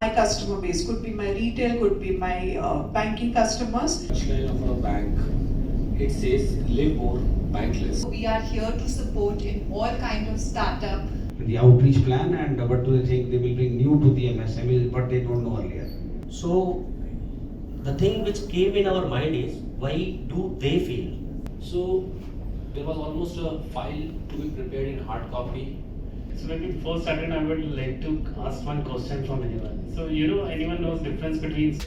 My customer base could be my retail, could be my banking customers. Line of a bank, it says live more, bank less. We are here to support in all kind of startup. The outreach plan, and what do they think they will bring new to the MSME, but they don't know earlier. So the thing which came in our mind is, why do they fail? So there was almost a file to be prepared in hard copy. So when we first started, I would like to ask one question from anyone. So anyone knows difference between